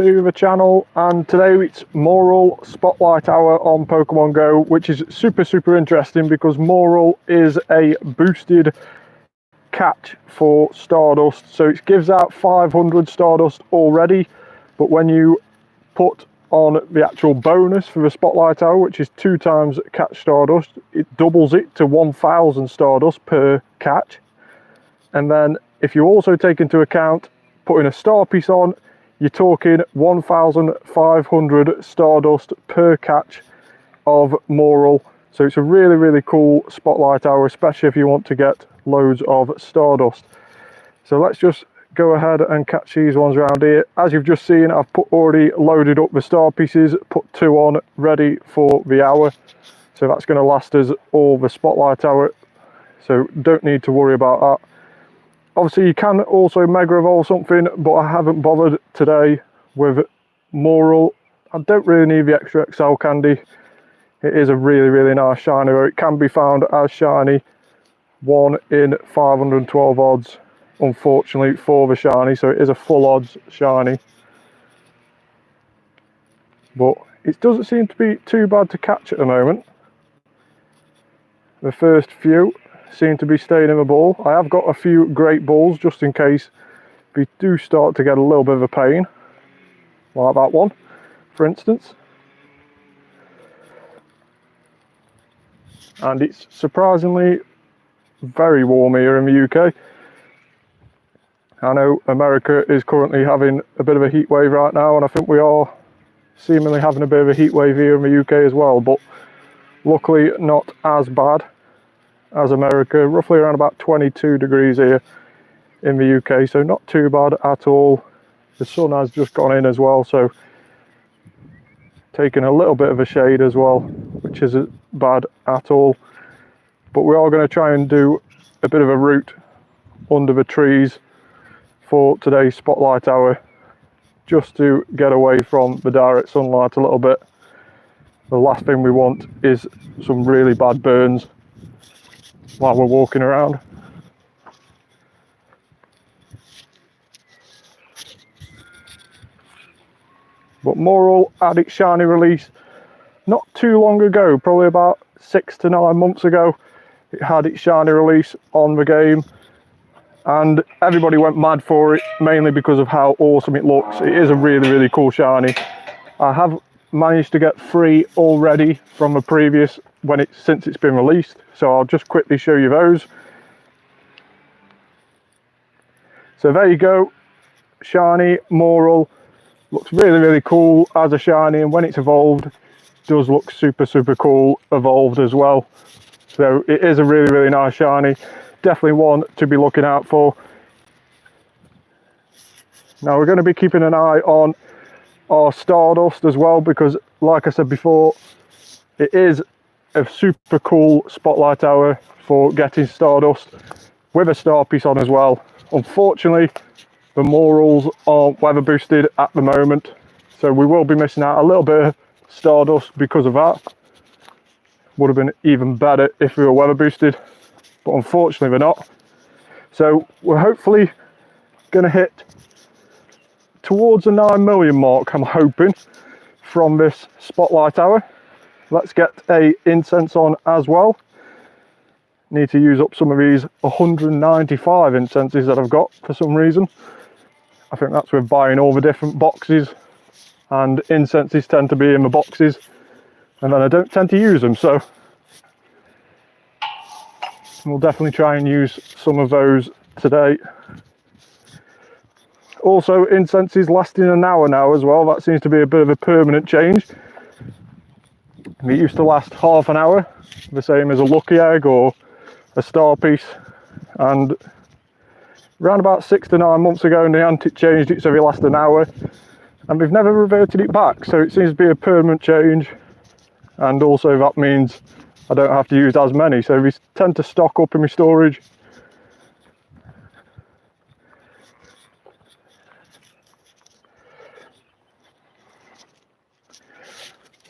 to the channel, and today it's Morelull Spotlight Hour on Pokemon GO, which is super interesting because Morelull is a boosted catch for Stardust. So it gives out 500 Stardust already, but when you put on the actual bonus for the Spotlight Hour, which is 2 times catch Stardust, it doubles it to 1000 Stardust per catch. And then if you also take into account putting a star piece on, you're talking 1500 Stardust per catch of Morelull. So it's a really cool Spotlight Hour, especially if you want to get loads of Stardust. So let's just go ahead and catch these ones around here. As you've just seen, I've already loaded up the star pieces, put 2 on ready for the hour. So that's going to last us all the Spotlight Hour, so don't need to worry about that. Obviously you can also Mega Evolve something, but I haven't bothered today with Morelull. I don't really need the extra XL candy. It is a really nice shiny, though. It can be found as shiny, 1 in 512 odds, unfortunately, for the shiny, so it is a full odds shiny. But it doesn't seem to be too bad to catch at the moment. The first few seem to be staying in the ball. I have got a few great balls just in case we do start to get a little bit of a pain, like that one for instance. And it's surprisingly very warm here in the UK. I know America is currently having a bit of a heat wave right now, and I think we are seemingly having a bit of a heat wave here in the UK as well, but luckily not as bad as America. Roughly around about 22 degrees here in the UK, so not too bad at all. The sun has just gone in as well, so taking a little bit of a shade as well, which isn't bad at all. But we are going to try and do a bit of a route under the trees for today's Spotlight Hour, just to get away from the direct sunlight a little bit. The last thing we want is some really bad burns while we're walking around. But Morelull had its shiny release not too long ago, probably about 6 to 9 months ago. It had its shiny release on the game, and everybody went mad for it, mainly because of how awesome it looks. It is a really cool shiny. I have managed to get 3 already from the previous since it's been released, so I'll just quickly show you those. So there you go, shiny Morelull. Looks really cool as a shiny, and when it's evolved does look super cool evolved as well. So it is a really nice shiny, definitely one to be looking out for. Now we're going to be keeping an eye on our Stardust as well, because like I said before, it is a super cool Spotlight Hour for getting Stardust with a star piece on as well. Unfortunately, the Morells aren't weather boosted at the moment, so we will be missing out a little bit of Stardust because of that. Would have been even better if we were weather boosted, but unfortunately we're not. So we're hopefully going to hit towards the 9 million mark, I'm hoping, from this Spotlight Hour. Let's get a incense on as well. Need to use up some of these 195 incenses that I've got for some reason. I think that's with buying all the different boxes, and incenses tend to be in the boxes, and then I don't tend to use them, so we'll definitely try and use some of those today. Also, incenses lasting an hour now as well. That seems to be a bit of a permanent change. It used to last half an hour, the same as a lucky egg or a star piece, and around about 6 to 9 months ago Niantic changed it so it lasted an hour, and we've never reverted it back, so it seems to be a permanent change. And also that means I don't have to use as many, so we tend to stock up in my storage.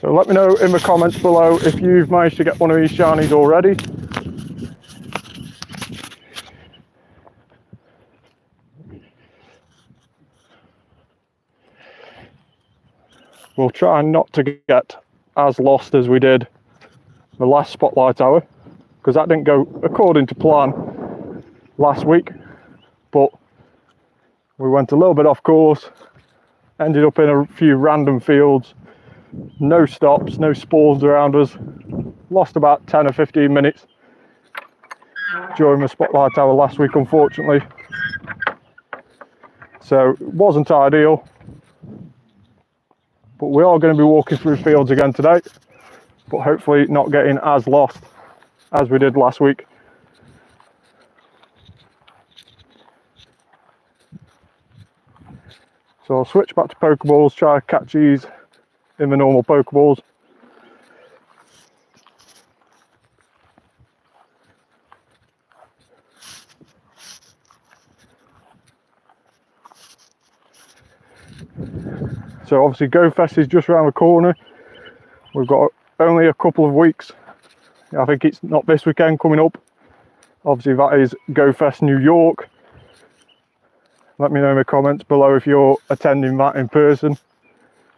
So let me know in the comments below if you've managed to get one of these shinies already. we'll try not to get as lost as we did the last spotlight hour, because that didn't go according to plan last week, but we went a little bit off course, ended up in a few random fields, no stops, no spawns around us, lost about 10 or 15 minutes during the spotlight hour last week, unfortunately. So it wasn't ideal, but we are going to be walking through fields again today, but hopefully not getting as lost as we did last week. So I'll switch back to Pokeballs, try to catch these in the normal Pokeballs. So obviously Go Fest is just around the corner. We've got only a couple of weeks. I think it's not this weekend coming up. Obviously that is Go Fest New York. Let me know in the comments below if you're attending that in person.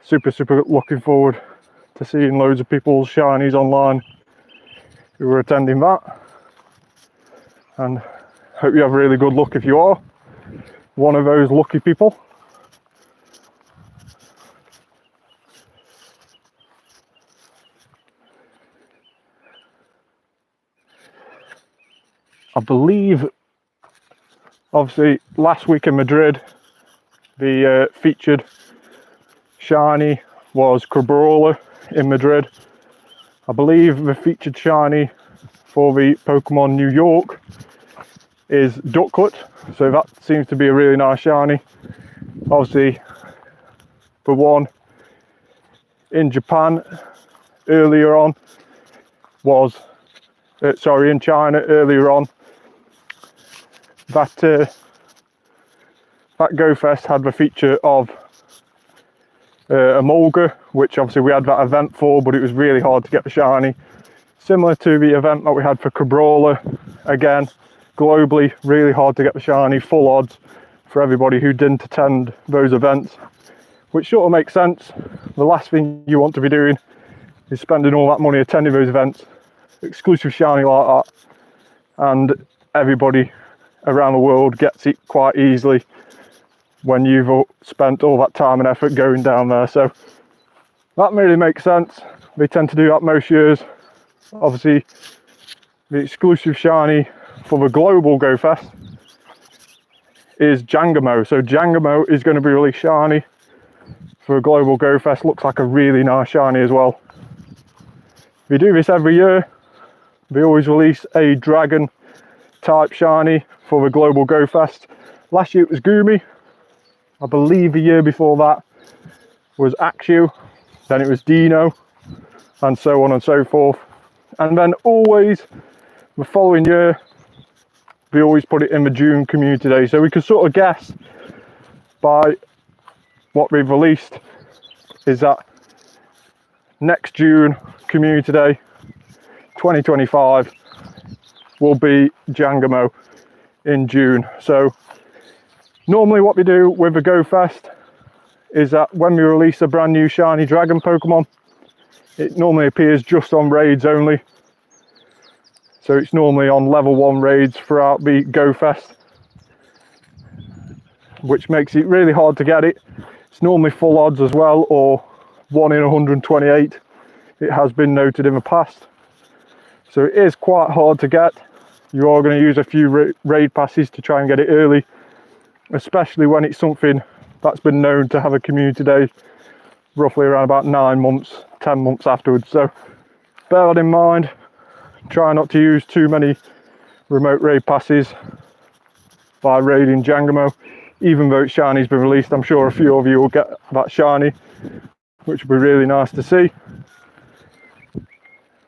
Super looking forward to seeing loads of people's shinies online who are attending that. And hope you have really good luck if you are one of those lucky people. I believe, obviously, last week in Madrid, the featured shiny was Morelull in Madrid. I believe the featured shiny for the Pokemon New York is Ducklet, so that seems to be a really nice shiny. Obviously, the one in Japan earlier on was, in China earlier on, that Go Fest had the feature of a Mulga, which obviously we had that event for, but it was really hard to get the shiny. Similar to the event that we had for Cabrola, again, globally, really hard to get the shiny, full odds for everybody who didn't attend those events, which sort of makes sense. The last thing you want to be doing is spending all that money attending those events, exclusive shiny like that, and everybody around the world gets it quite easily when you've spent all that time and effort going down there. So that really makes sense. They tend to do that most years. Obviously, the exclusive shiny for the global Go Fest is Jangamo. So Jangamo is going to be really shiny for a global Go Fest. Looks like a really nice shiny as well. We do this every year. They always release a dragon type shiny for the global Go Fest. Last year it was Goomy. I believe the year before that was Axew, then it was Dino, and so on and so forth. And then always the following year, we always put it in the June community day. So we can sort of guess by what we've released is that next June community day 2025 will be Jangamo in June. So normally what we do with the Go Fest is that when we release a brand new shiny dragon Pokemon, it normally appears just on raids only. So it's normally on level 1 raids throughout the Go Fest, which makes it really hard to get it. It's normally full odds as well, or 1 in 128. It has been noted in the past. So it is quite hard to get. You are going to use a few raid passes to try and get it early, especially when it's something that's been known to have a community day roughly around about 9 months, 10 months afterwards. So bear that in mind. Try not to use too many remote raid passes by raiding Jangamo. Even though its shiny's been released, I'm sure a few of you will get that shiny, which would be really nice to see.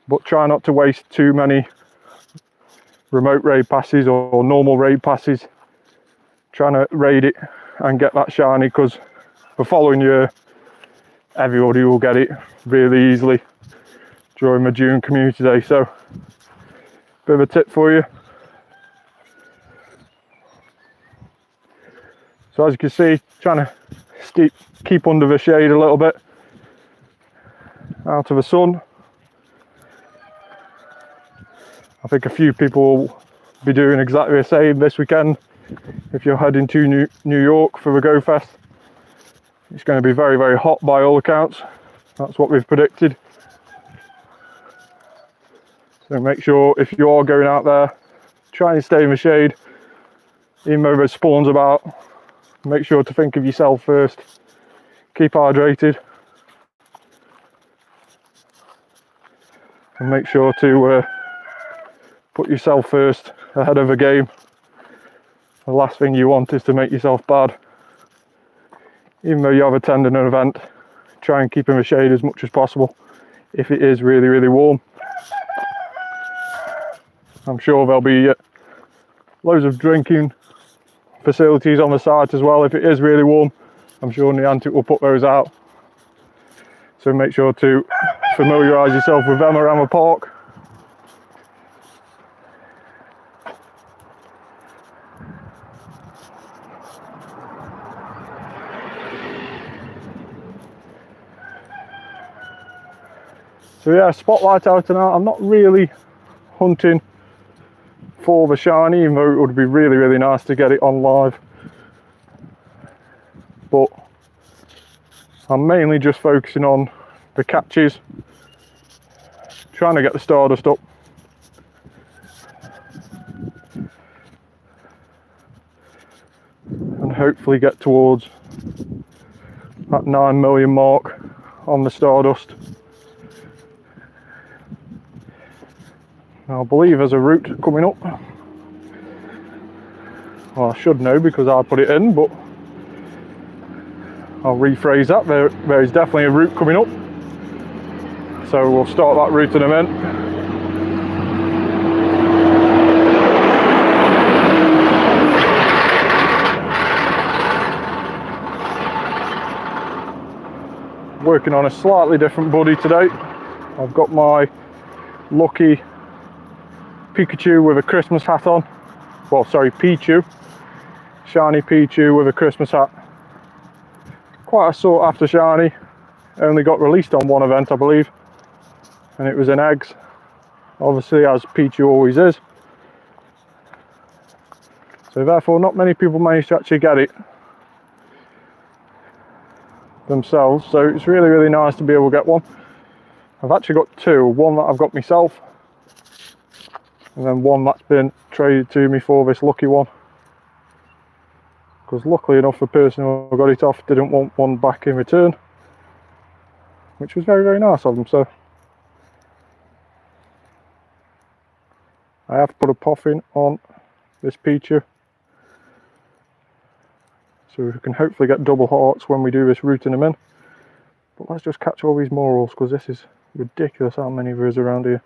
But try not to waste too many remote raid passes or normal raid passes trying to raid it and get that shiny, because the following year everybody will get it really easily during the June community day. So bit of a tip for you. So as you can see, trying to keep under the shade a little bit, out of the sun. I think a few people will be doing exactly the same this weekend. If you're heading to New York for the Go Fest, it's going to be very, very hot by all accounts. That's what we've predicted. So make sure if you are going out there, try and stay in the shade. Even though there's spawns about, make sure to think of yourself first. Keep hydrated. And make sure to put yourself first ahead of a game. The last thing you want is to make yourself bad. Even though you have attended an event, try and keep in the shade as much as possible if it is really, really warm. I'm sure there'll be loads of drinking facilities on the site as well. If it is really warm, I'm sure Niantic will put those out. So make sure to familiarise yourself with them around the park. So yeah, spotlight out tonight. I'm not really hunting for the shiny, even though it would be really, really nice to get it on live. But I'm mainly just focusing on the catches, trying to get the Stardust up. And hopefully get towards that 9 million mark on the Stardust. I believe there's a route coming up. Well, I should know because I put it in, but I'll rephrase that. There is definitely a route coming up. So we'll start that route in a minute. Working on a slightly different buddy today. I've got my lucky Pikachu with a Christmas hat on. Well, sorry, Pichu. Shiny Pichu with a Christmas hat. Quite a sought after shiny. Only got released on one event, I believe. And it was in eggs. Obviously, as Pichu always is. So therefore, not many people managed to actually get it themselves. So it's really, really nice to be able to get one. I've actually got two. One that I've got myself. And then one that's been traded to me for this lucky one. Because luckily enough, the person who got it off didn't want one back in return. Which was very, very nice of them, so. I have put a puffin on this Pichu. So we can hopefully get double hearts when we do this routing them in. But let's just catch all these Morells, because this is ridiculous how many there is around here.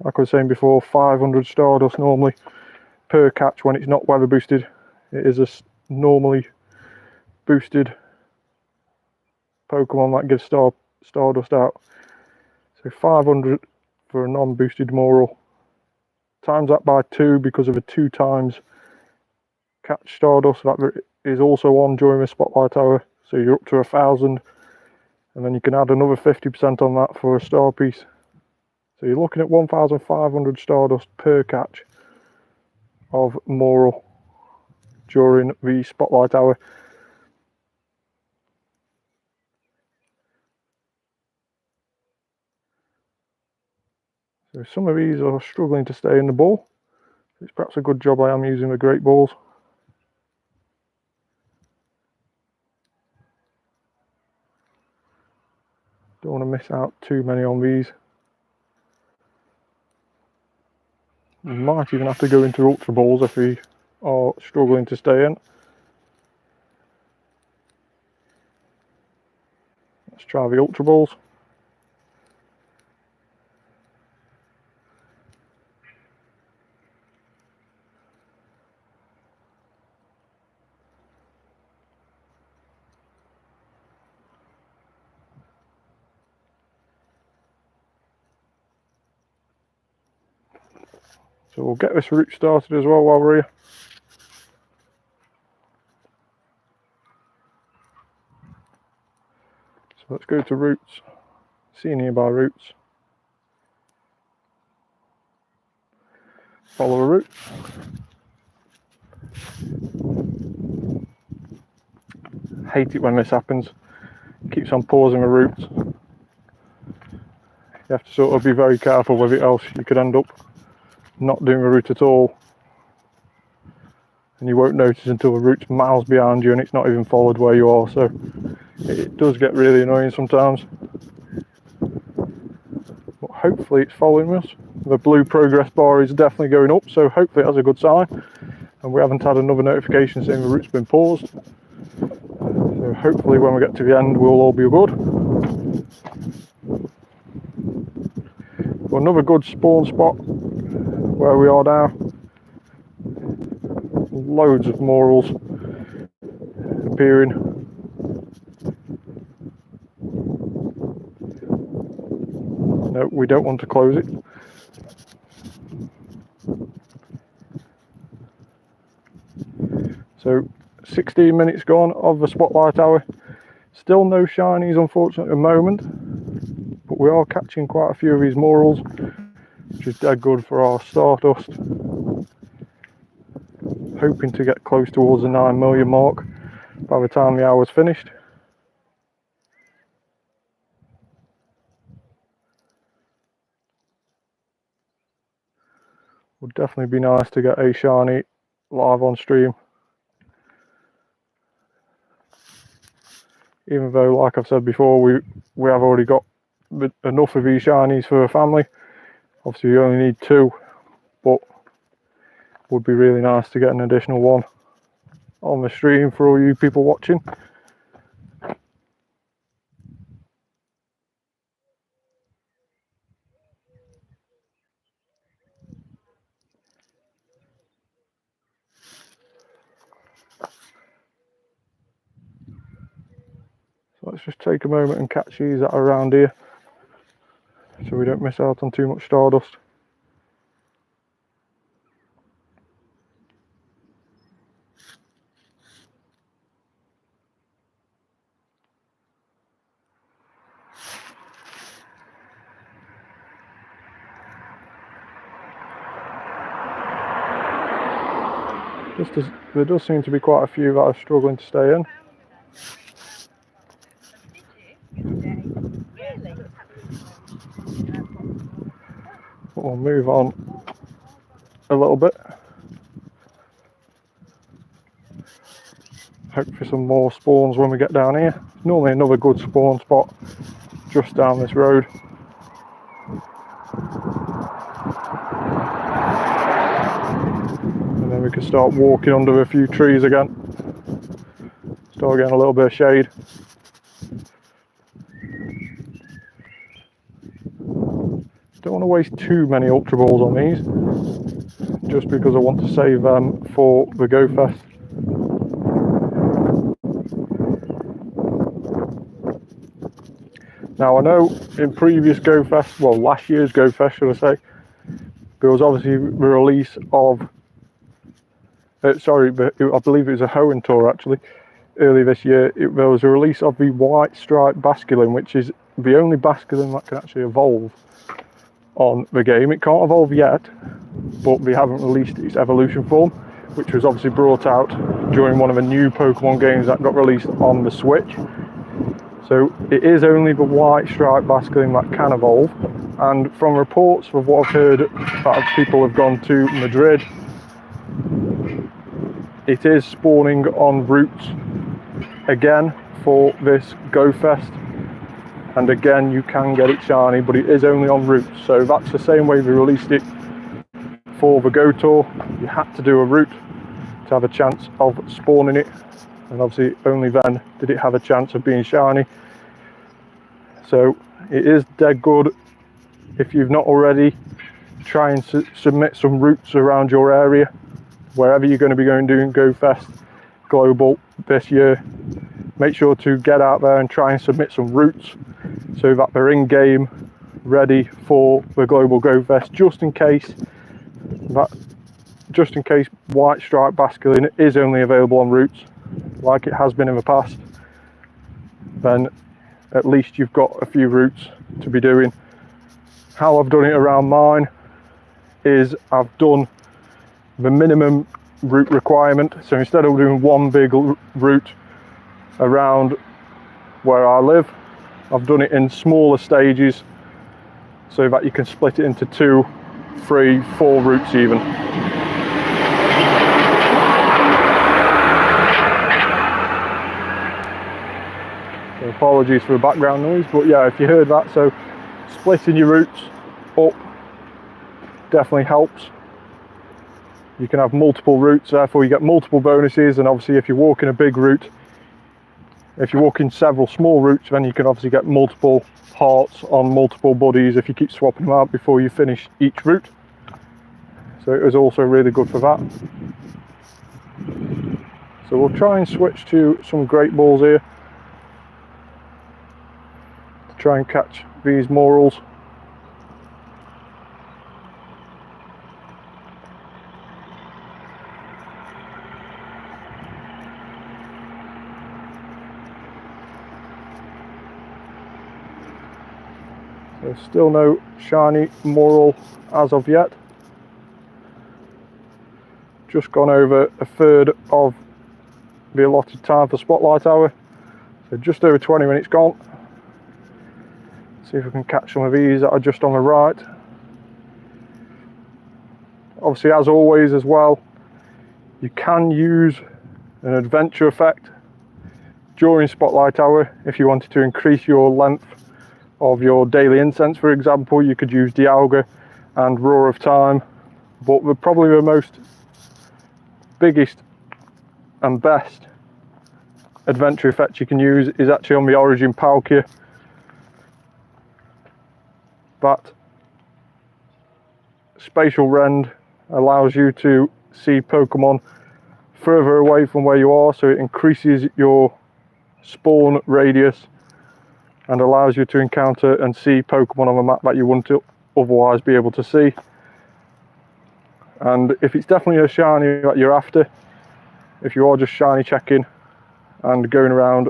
Like I was saying before, 500 Stardust normally per catch when it's not weather boosted. It is a normally boosted Pokemon that gives Stardust out. So 500 for a non-boosted Morelull. Times that by 2 because of a 2 times catch Stardust that is also on during the Spotlight Hour. So you're up to 1,000, and then you can add another 50% on that for a star piece. So you're looking at 1,500 Stardust per catch of Morelull during the Spotlight Hour. So some of these are struggling to stay in the ball. It's perhaps a good job I am using the great balls. Don't want to miss out too many on these. We might even have to go into Ultra Balls if we are struggling to stay in. Let's try the Ultra Balls. So we'll get this route started as well while we're here. So let's go to routes, see nearby routes, follow a route. Hate it when this happens, keeps on pausing a route. You have to sort of be very careful with it, else you could end up not doing a route at all, and you won't notice until the route's miles behind you and it's not even followed where you are. So it does get really annoying sometimes, but hopefully it's following us. The blue progress bar is definitely going up, so hopefully that's a good sign, and we haven't had another notification saying the route's been paused. So hopefully when we get to the end we'll all be good. Well, another good spawn spot where we are now. Loads of Morells appearing. No, we don't want to close it. So 16 minutes gone of the spotlight hour. Still no shinies unfortunately at the moment, but we are catching quite a few of these Morells, which is dead good for our Stardust. Hoping to get close towards the 9 million mark by the time the hour's finished. Would definitely be nice to get a shiny live on stream. Even though, like I've said before, we have already got enough of these shinies for a family. Obviously you only need 2, but would be really nice to get an additional one on the stream for all you people watching. So let's just take a moment and catch these that are around here, so we don't miss out on too much Stardust. There does seem to be quite a few that are struggling to stay in. But we'll move on a little bit. Hope for some more spawns when we get down here. Normally another good spawn spot just down this road. And then we can start walking under a few trees again. Start getting a little bit of shade. Don't want to waste too many Ultra Balls on these, just because I want to save them for the Go Fest. Now I know in previous Go Fest, well last year's Go Fest should I say, there was obviously the release of, I believe it was a Hoenn tour actually, early this year. There was a release of the White Stripe Basculin, which is the only Basculin that can actually evolve on the game. It can't evolve yet, but they haven't released its evolution form, which was obviously brought out during one of the new Pokemon games that got released on the Switch. So it is only the White Stripe Basculin that can evolve, and from reports of what I've heard that people have gone to Madrid, it is spawning on routes again for this Go Fest, and again you can get it shiny, but it is only on routes. So that's the same way they released it for the Go Tour. You had to do a route to have a chance of spawning it, and obviously only then did it have a chance of being shiny. So it is dead good. If you've not already, try and submit some routes around your area, wherever you're going to be going doing Go Fest Global this year. Make sure to get out there and try and submit some routes so that they're in game ready for the Global Go Fest, just in case White Stripe Basculin is only available on routes like it has been in the past. Then at least you've got a few routes to be doing. How I've done it around mine is I've done the minimum route requirement. So instead of doing one big route around where I live, I've done it in smaller stages so that you can split it into 2, 3, 4 routes even. So apologies for the background noise, but yeah, if you heard that, so splitting your routes up definitely helps. You can have multiple routes, therefore you get multiple bonuses, and obviously if you're walking a big route, if you're walking several small routes, then you can obviously get multiple hearts on multiple buddies if you keep swapping them out before you finish each route. So it was also really good for that. So we'll try and switch to some great balls here to try and catch these Morells. There's still no shiny Morelull as of yet. Just gone over a third of the allotted time for Spotlight Hour. So just over 20 minutes gone. See if we can catch some of these that are just on the right. Obviously, as always as well, you can use an adventure effect during Spotlight Hour if you wanted to increase your length of your daily incense. For example, you could use Dialga and Roar of Time, but probably the biggest and best adventure effect you can use is actually on the Origin Palkia. That spatial rend allows you to see Pokemon further away from where you are, so it increases your spawn radius and allows you to encounter and see Pokemon on the map that you wouldn't otherwise be able to see. And if it's definitely a shiny that you're after, if you are just shiny checking and going around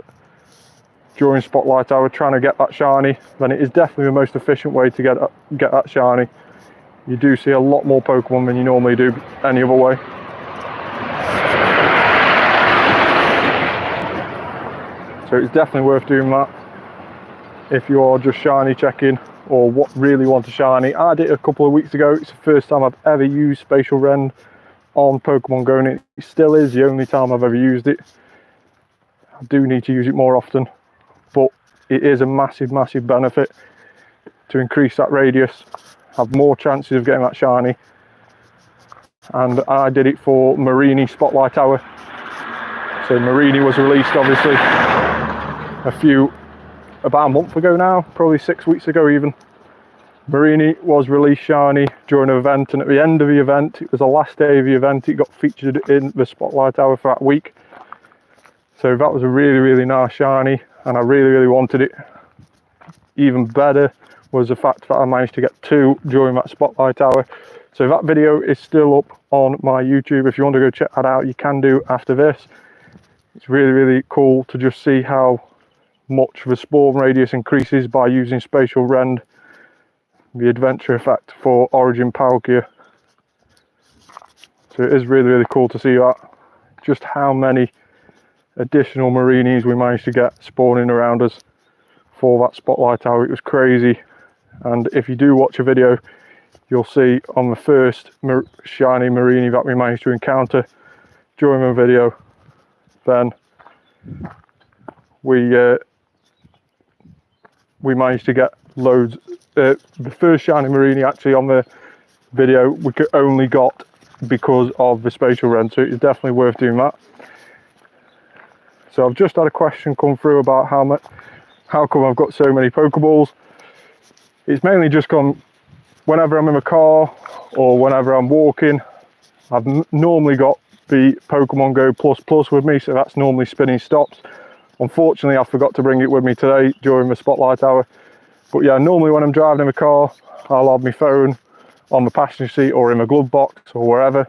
during Spotlight Hour trying to get that shiny, then it is definitely the most efficient way to get that shiny. You do see a lot more Pokemon than you normally do any other way. So it's definitely worth doing that if you are just shiny checking or really want a shiny. I did it a couple of weeks ago. It's the first time I've ever used Spatial Rend on Pokemon GO, and it still is the only time I've ever used it. I do need to use it more often, but it is a massive benefit to increase that radius, have more chances of getting that shiny. And I did it for Marini Spotlight Hour. So Marini was released obviously about a month ago now, probably 6 weeks ago even. Marini was released shiny during an event, and at the end of the event, it was the last day of the event, it got featured in the Spotlight Hour for that week. So that was a really nice shiny, and I really wanted it. Even better was the fact that I managed to get 2 during that Spotlight Hour. So that video is still up on my YouTube. If you want to go check that out, you can do after this. It's really cool to just see how much the spawn radius increases by using Spatial Rend, the adventure effect for Origin Palkia. So it is really cool to see that, just how many additional Marinis we managed to get spawning around us for that Spotlight Hour. It was crazy. And if you do watch a video, you'll see on the first shiny Marini that we managed to encounter during the video, then we managed to get loads. The first shiny Marini actually on the video we only got because of the Spatial Rend, so it's definitely worth doing that. So I've just had a question come through about how come I've got so many Pokeballs. It's mainly just gone whenever I'm in the car or whenever I'm walking. I've normally got the Pokemon GO Plus with me, so that's normally spinning stops. Unfortunately, I forgot to bring it with me today during the Spotlight Hour. But yeah, normally when I'm driving in the car, I'll have my phone on the passenger seat or in my glove box or wherever,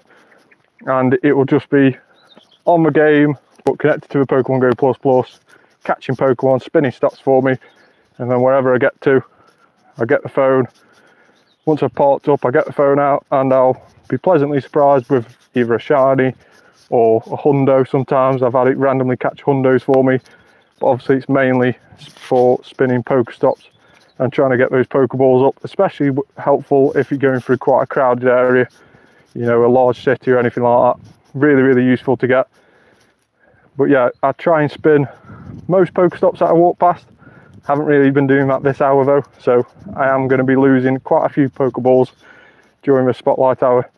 and it will just be on the game but connected to the Pokemon GO Plus, catching Pokemon, spinning stops for me, and then wherever I get to, I get the phone. Once I've parked up, I get the phone out and I'll be pleasantly surprised with either a shiny or a hundo. Sometimes I've had it randomly catch hundos for me, but obviously it's mainly for spinning Pokestops and trying to get those Pokeballs up, especially helpful if you're going through quite a crowded area, you know, a large city or anything like that. Really, really useful to get. But yeah, I try and spin most Pokestops that I walk past. Haven't really been doing that this hour though, so I am going to be losing quite a few Pokeballs during the spotlight hour.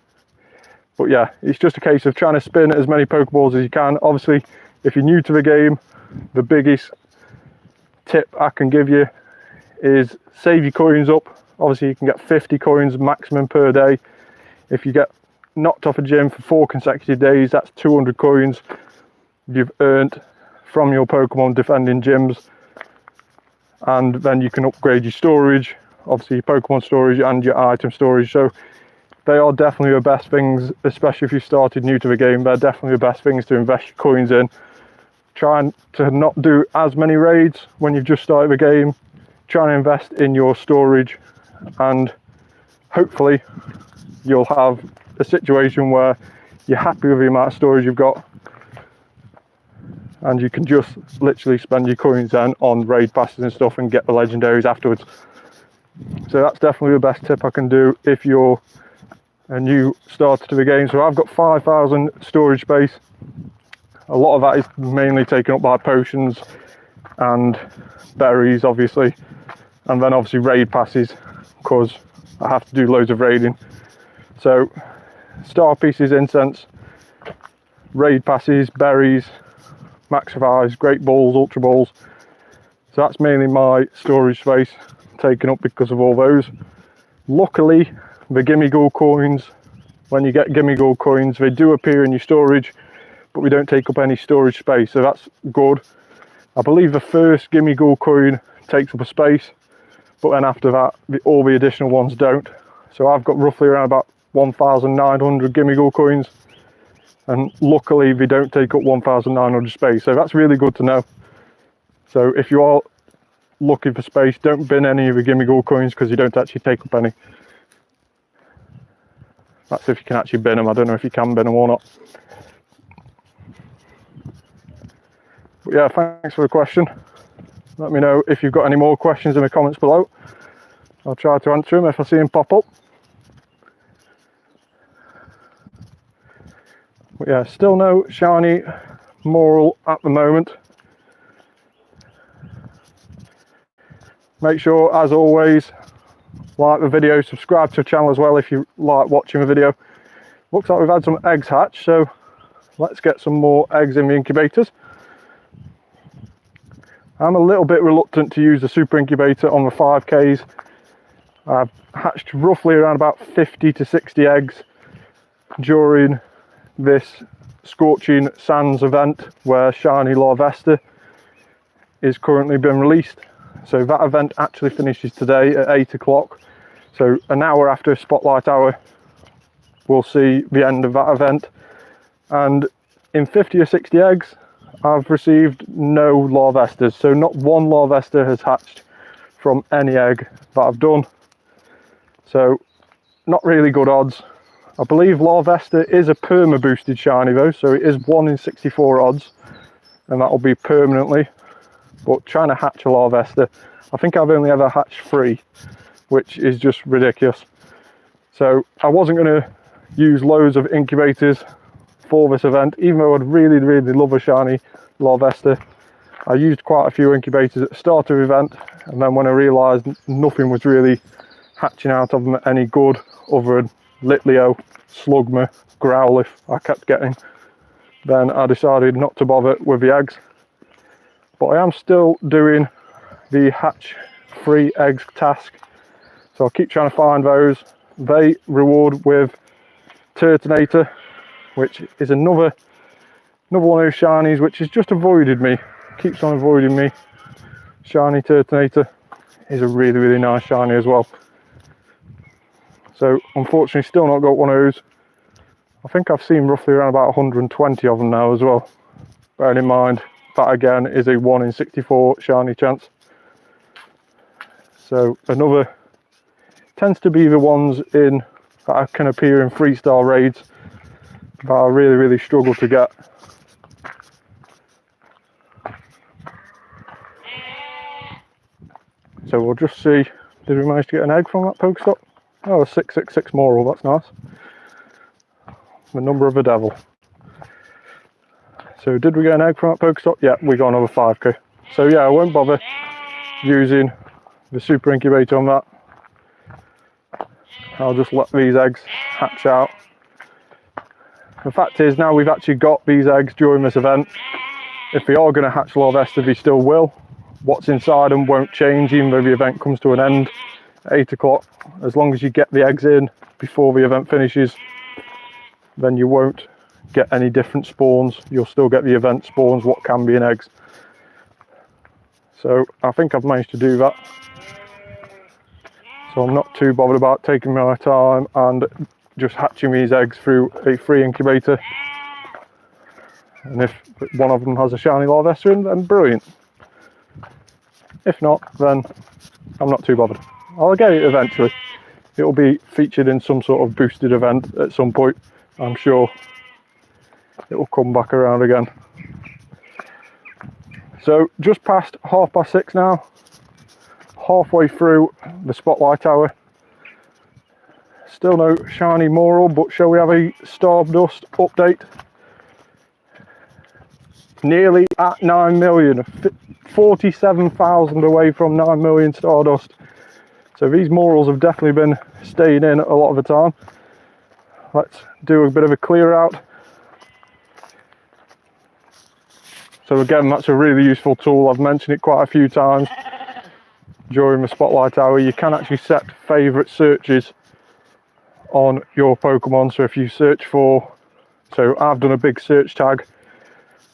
But yeah, it's just a case of trying to spin as many Pokeballs as you can. Obviously, if you're new to the game, the biggest tip I can give you is save your coins up. Obviously, you can get 50 coins maximum per day. If you get knocked off a gym for 4 consecutive days, that's 200 coins you've earned from your Pokemon defending gyms. And then you can upgrade your storage, obviously your Pokemon storage and your item storage. So they are definitely the best things, especially if you started new to the game. They're definitely the best things to invest your coins in. Trying to not do as many raids when you've just started the game. Trying to invest in your storage, and hopefully you'll have a situation where you're happy with the amount of storage you've got, and you can just literally spend your coins then on raid passes and stuff and get the legendaries afterwards. So that's definitely the best tip I can do if you're a new starter to the game. So I've got 5,000 storage space. A lot of that is mainly taken up by potions and berries, obviously, and then obviously raid passes, because I have to do loads of raiding. So star pieces, incense, raid passes, berries, Maxifies, Great Balls, Ultra Balls. So that's mainly my storage space taken up because of all those. Luckily, the Gimme Gold coins, when you get Gimme Gold coins, they do appear in your storage, but we don't take up any storage space, so that's good. I believe the first Gimme Gold coin takes up a space, but then after that, all the additional ones don't. So I've got roughly around about 1,900 Gimme Gold coins, and luckily they don't take up 1,900 space, so that's really good to know. So if you are looking for space, don't bin any of the Gimme Gold coins, because you don't actually take up any. That's if you can actually bin them. I don't know if you can bin them or not. But yeah, thanks for the question. Let me know if you've got any more questions in the comments below. I'll try to answer them if I see them pop up. But yeah, still no shiny Morelull at the moment. Make sure, as always, like the video, subscribe to the channel as well if you like watching the video. Looks like we've had some eggs hatch, so let's get some more eggs in the incubators. I'm a little bit reluctant to use the super incubator on the 5Ks. I've hatched roughly around about 50 to 60 eggs during this Scorching Sands event where shiny Larvesta is currently being released. So that event actually finishes today at 8 o'clock. So an hour after Spotlight Hour, we'll see the end of that event. And in 50 or 60 eggs, I've received no Larvestas. So not one Larvesta has hatched from any egg that I've done. So not really good odds. I believe Larvesta is a perma boosted shiny though, so it is 1 in 64 odds, and that will be permanently. But trying to hatch a Larvesta, I think I've only ever hatched 3, which is just ridiculous. So I wasn't going to use loads of incubators for this event, even though I'd really, really love a shiny Larvesta. I used quite a few incubators at the start of the event, and then when I realised nothing was really hatching out of them any good other than Litleo, Slugma, Growlithe I kept getting, then I decided not to bother with the eggs. But I am still doing the hatch 3 eggs task, so I'll keep trying to find those. They reward with Turtonator, which is another one of those shinies which has just avoided me, keeps on avoiding me. Shiny Turtonator is a really, really nice shiny as well. So unfortunately still not got one of those. I think I've seen roughly around about 120 of them now as well. Bearing in mind that again is a 1 in 64 shiny chance. So another tends to be the ones in that can appear in 3-star raids that I really struggle to get. So we'll just see, did we manage to get an egg from that Pokestop? Oh, a 666 Morelull, that's nice. The number of a devil. So did we get an egg from that Pokestop? Yeah, we got another 5k. So yeah, I won't bother using the super incubator on that. I'll just let these eggs hatch out. The fact is, now we've actually got these eggs during this event, if they are going to hatch Larvesta, they still will. What's inside them won't change even though the event comes to an end at 8 o'clock. As long as you get the eggs in before the event finishes, then you won't get any different spawns. You'll still get the event spawns, what can be in eggs. So I think I've managed to do that. So I'm not too bothered about taking my time and just hatching these eggs through a free incubator. And if one of them has a shiny Larvesta in, then brilliant. If not, then I'm not too bothered. I'll get it eventually. It'll be featured in some sort of boosted event at some point. I'm sure it will come back around again. So just past 6:30 now, halfway through the spotlight hour. Still no shiny Morelull, but shall we have a Stardust update? Nearly at 9 million, 47,000 away from 9 million Stardust. So these Morells have definitely been staying in a lot of the time. Let's do a bit of a clear out. So again, that's a really useful tool. I've mentioned it quite a few times during the spotlight hour. You can actually set favourite searches on your Pokemon. So if you search for, so I've done a big search tag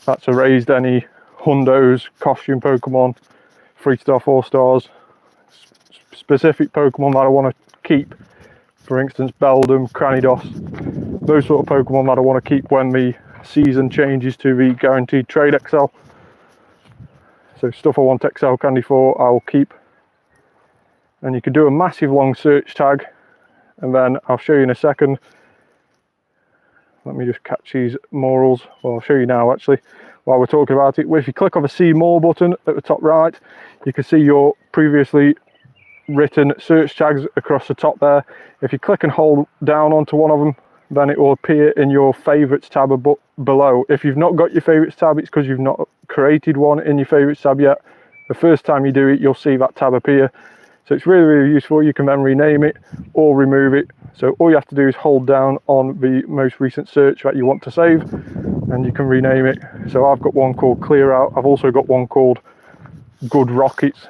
that's erased any hundos, costume Pokemon, 3-star, 4 stars, specific Pokemon that I want to keep. For instance, Beldum, Cranidos, those sort of Pokemon that I want to keep when the season changes to the guaranteed trade XL. So stuff I want XL candy for, I will keep. And you can do a massive long search tag, and then I'll show you in a second. Let me just catch these Morells. Well, I'll show you now actually while we're talking about it. If you click on the see more button at the top right, you can see your previously written search tags across the top there. If you click and hold down onto one of them, then it will appear in your favorites tab below. If you've not got your favorites tab, it's because you've not created one in your favorites tab yet. The first time you do it, you'll see that tab appear. So it's really useful. You can then rename it or remove it. So all you have to do is hold down on the most recent search that you want to save, and you can rename it. So I've got one called Clear Out. I've also got one called Good Rockets,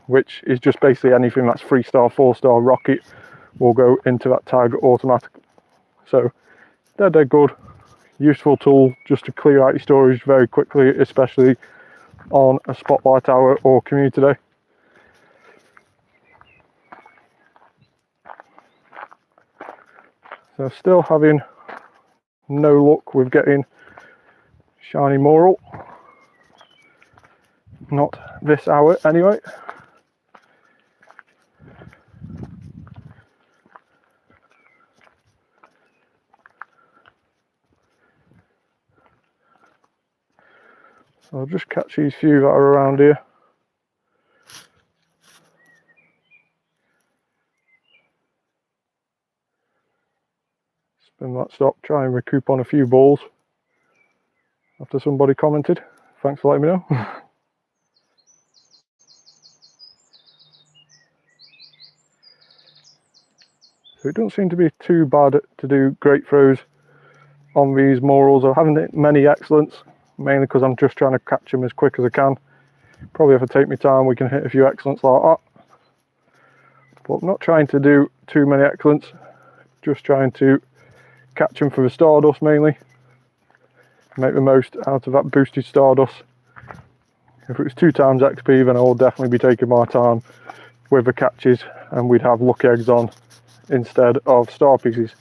which is just basically anything that's 3-star, 4-star rocket will go into that tag automatically. So they're good, useful tool just to clear out your storage very quickly, especially on a spotlight hour or community day. So still having no luck with getting shiny Morelull. Not this hour anyway. So I'll just catch these few that are around here. Spin that stop, try and recoup on a few balls after somebody commented. Thanks for letting me know. So it doesn't seem to be too bad to do great throws on these Morells. I haven't hit many excellents, mainly because I'm just trying to catch them as quick as I can. Probably if I take my time, we can hit a few excellents like that. But I'm not trying to do too many excellents, just trying to catch them for the Stardust mainly. Make the most out of that boosted Stardust. If it was 2 times XP, then I will definitely be taking my time with the catches, and we'd have lucky eggs on instead of star pieces.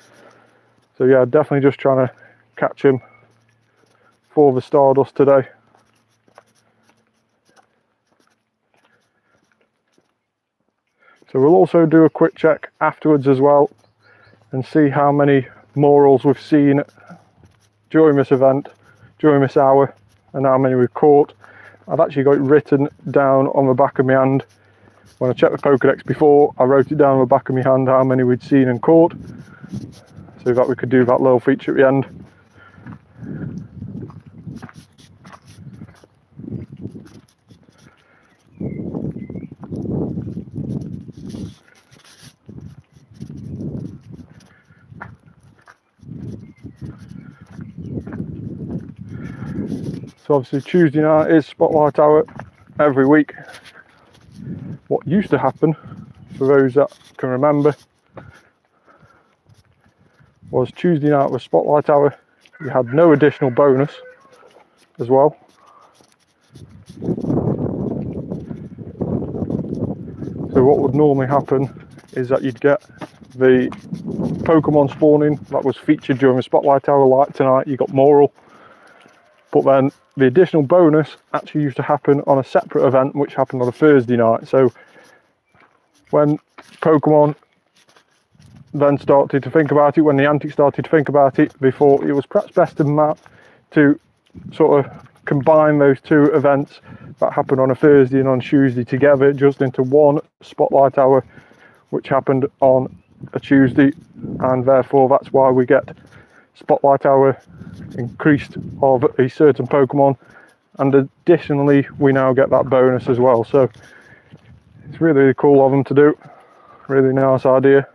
So yeah, definitely just trying to catch him for the Stardust today. So we'll also do a quick check afterwards as well and see how many Morells we've seen during this event, during this hour, and how many we've caught. I've actually got it written down on the back of my hand. When I checked the Pokédex before, I wrote it down on the back of my hand how many we'd seen and caught, so that we could do that little feature at the end. So obviously Tuesday night is Spotlight Hour every week. What used to happen, for those that can remember, was Tuesday night was Spotlight Hour. You had no additional bonus as well. So what would normally happen is that you'd get the Pokemon spawning that was featured during the Spotlight Hour, like tonight you got Morelull. But then the additional bonus actually used to happen on a separate event which happened on a Thursday night. So when Pokemon then started to think about it, when the Niantic started to think about it, they thought it was perhaps best to sort of combine those two events that happened on a Thursday and on Tuesday together just into one Spotlight Hour which happened on a Tuesday, and therefore that's why we get Spotlight Hour increased of a certain Pokemon, and additionally we now get that bonus as well. So it's really, really cool of them to do, really nice idea.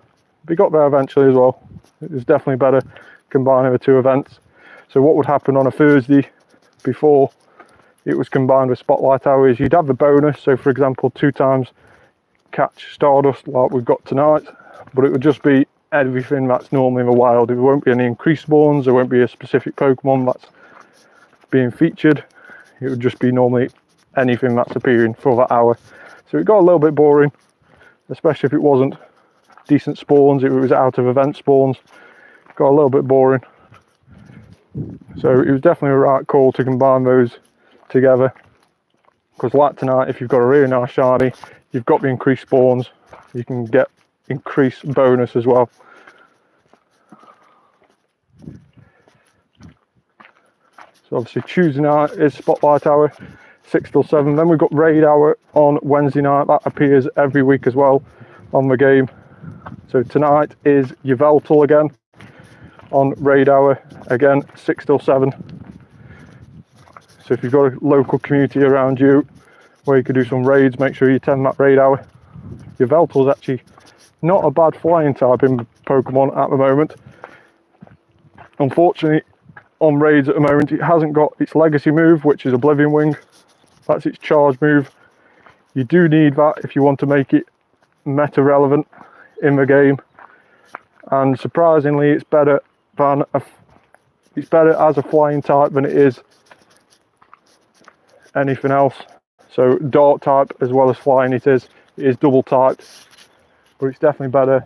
We got there eventually as well. It was definitely better combining the two events. So what would happen on a Thursday before it was combined with Spotlight Hour is you'd have the bonus, so for example 2 times catch Stardust like we've got tonight, but it would just be everything that's normally in the wild. There won't be any increased spawns, there won't be a specific Pokemon that's being featured. It would just be normally anything that's appearing for that hour. So it got a little bit boring, especially if it wasn't decent spawns, if it was out of event spawns. It got a little bit boring. So it was definitely a right call to combine those together, because like tonight, if you've got a really nice shiny, you've got the increased spawns, you can get increased bonus as well. So obviously Tuesday night is Spotlight Hour, 6 till 7. Then we've got Raid Hour on Wednesday night. That appears every week as well on the game. So tonight is Yveltal again on Raid Hour, again 6 till 7. So if you've got a local community around you where you could do some raids, make sure you attend that Raid Hour. Yveltal is actually not a bad flying type in Pokemon at the moment. Unfortunately, on raids at the moment, it hasn't got its legacy move, which is Oblivion Wing. That's its charge move. You do need that if you want to make it meta relevant in the game. And surprisingly, it's better as a flying type than it is anything else. So dark type as well as flying, it is double typed, but it's definitely better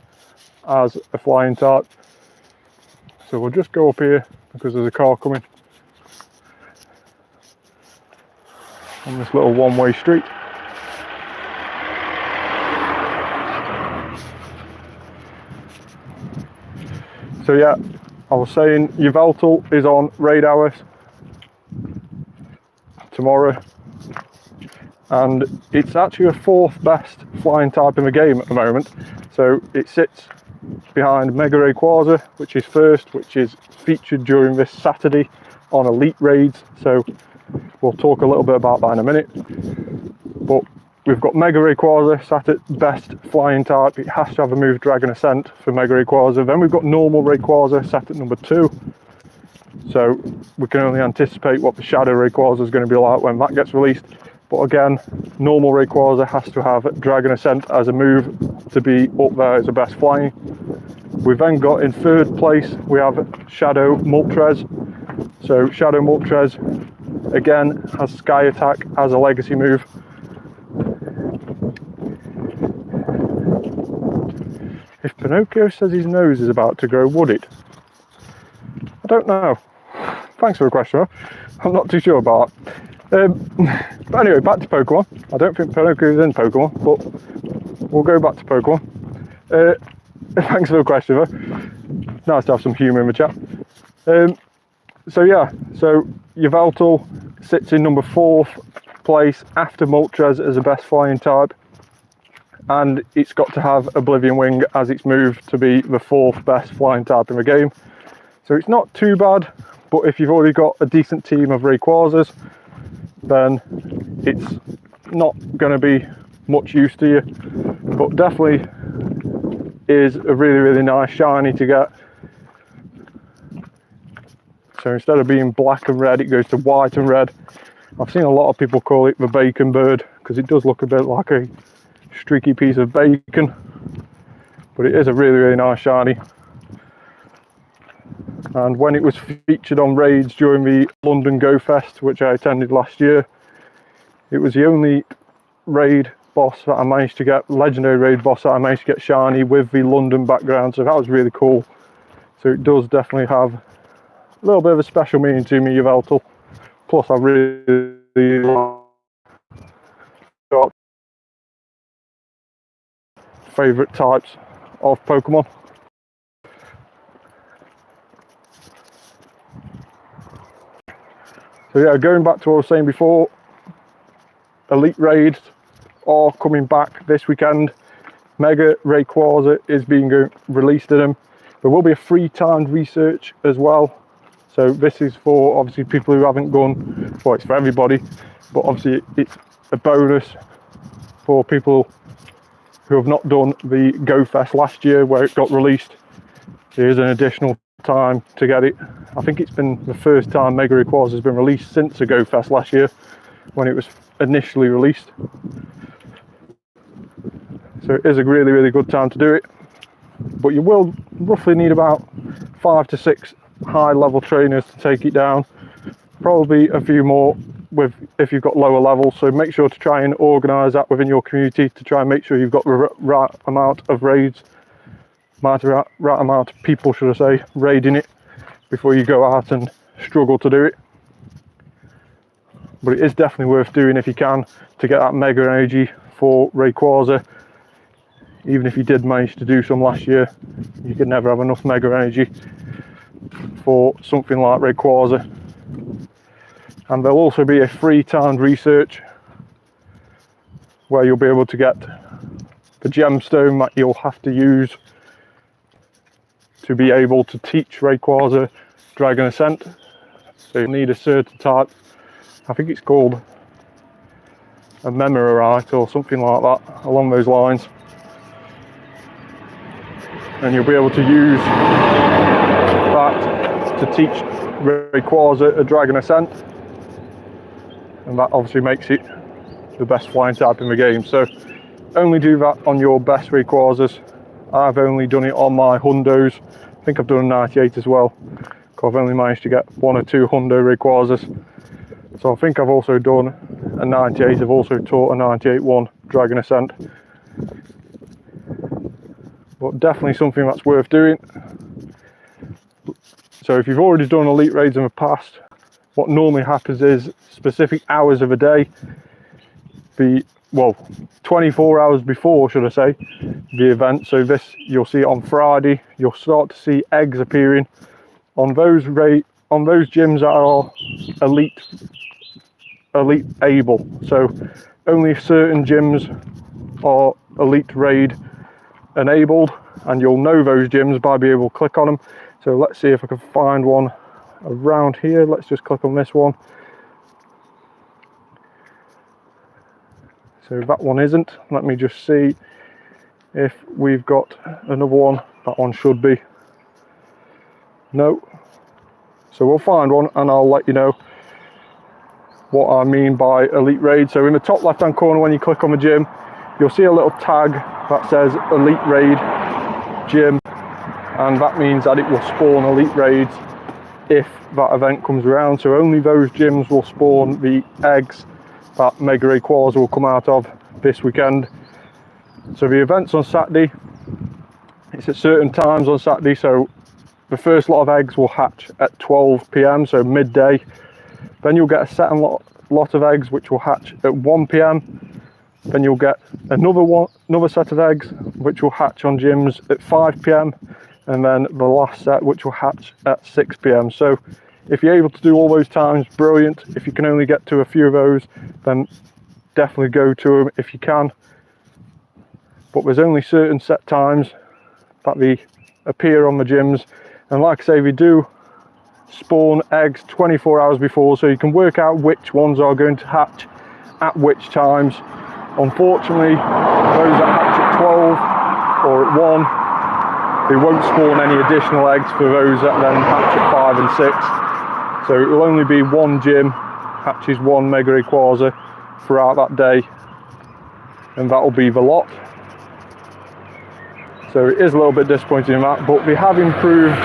as a flying type. So we'll just go up here because there's a car coming on this little one-way street. So yeah, I was saying Yveltal is on Raid Hours tomorrow, and it's actually a 4th best flying type in the game at the moment. So it sits behind Mega Rayquaza, which is first, which is featured during this Saturday on Elite Raids. So we'll talk a little bit about that in a minute. But we've got Mega Rayquaza sat at best flying type. It has to have a move Dragon Ascent for Mega Rayquaza. Then we've got normal Rayquaza sat at number 2. So we can only anticipate what the Shadow Rayquaza is going to be like when that gets released. But again, normal Rayquaza has to have Dragon Ascent as a move to be up there as the best flying. We've then got in 3rd place, we have Shadow Moltres. So Shadow Moltres, again, has Sky Attack as a legacy move. If Pinocchio says his nose is about to grow, would it? I don't know. Thanks for the question. I'm not too sure about that. But anyway, back to Pokemon. I don't think Pinocchio is in Pokemon, but we'll go back to Pokemon. Thanks for the question, though. Nice to have some humour in the chat. So yeah, so Yveltal sits in number 4th place after Moltres as the best flying type, and it's got to have Oblivion Wing as its move to be the 4th best flying type in the game. So it's not too bad, but if you've already got a decent team of Rayquazas, then it's not going to be much use to you, but definitely is a really nice shiny to get. So instead of being black and red, it goes to white and red. I've seen a lot of people call it the bacon bird because it does look a bit like a streaky piece of bacon, but it is a really nice shiny. And when it was featured on raids during the London Go Fest, which I attended last year, it was the only raid boss that I managed to get, legendary raid boss that I managed to get shiny with the London background, so that was really cool. So it does definitely have a little bit of a special meaning to me, Yveltal. Plus I really got favourite types of Pokemon. So yeah, going back to what I was saying before, Elite Raids are coming back this weekend. Mega Rayquaza is being released in them. There will be a free timed research as well. So this is for obviously people who haven't gone, well, it's for everybody, but obviously it's a bonus for people who have not done the Go Fest last year where it got released. Here's an additional time to get it. I think it's been the first time Mega Rayquaza has been released since the Go Fest last year when it was initially released. So it is a really good time to do it, but you will roughly need about 5 to 6 high level trainers to take it down, probably a few more with if you've got lower levels. So make sure to try and organise that within your community to try and make sure you've got the right amount of raids, right amount of people, should I say, raiding it before you go out and struggle to do it. But it is definitely worth doing if you can to get that mega energy for Rayquaza. Even if you did manage to do some last year, you could never have enough mega energy for something like Rayquaza. And there'll also be a free timed research where you'll be able to get the gemstone that you'll have to use to be able to teach Rayquaza Dragon Ascent. So you need a certain type, I think it's called a Memorite or something like that, along those lines. And you'll be able to use that to teach Rayquaza a Dragon Ascent, and that obviously makes it the best flying type in the game. So only do that on your best Rayquazas. I've only done it on my Hundos. I think I've done a 98 as well, because I've only managed to get 1 or 2 Hundo Rayquazas. So I think I've also done a 98. I've also taught a 98-1 Dragon Ascent. But definitely something that's worth doing. So if you've already done elite raids in the past, what normally happens is specific hours of a day, 24 hours before, should I say, the event. So this, you'll see it on Friday, you'll start to see eggs appearing on those gyms that are elite able. So only certain gyms are elite raid enabled, and you'll know those gyms by being able to click on them. So let's see if I can find one around here. Let's just click on this one. So that one isn't. Let me just see if we've got another one. That one should be. No. So we'll find one and I'll let you know what I mean by elite raid. So in the top left hand corner when you click on the gym, you'll see a little tag that says elite raid gym, and that means that it will spawn elite raids if that event comes around. So only those gyms will spawn the eggs that Mega Rayquaza will come out of this weekend. So the event's on Saturday. It's at certain times on Saturday. So the first lot of eggs will hatch at 12 PM, so midday. Then you'll get a second lot of eggs which will hatch at 1 PM. Then you'll get another set of eggs which will hatch on gyms at 5 p.m. and then the last set which will hatch at 6 p.m. So if you're able to do all those times, brilliant. If you can only get to a few of those, then definitely go to them if you can. But there's only certain set times that they appear on the gyms, and like I say, we do spawn eggs 24 hours before, so you can work out which ones are going to hatch at which times. Unfortunately, those that hatch at 12 or at 1, they won't spawn any additional eggs for those that then hatch at 5 and 6. So it will only be one gym hatches one Mega Rayquaza throughout that day, and that will be the lot. So it is a little bit disappointing in that, but they have improved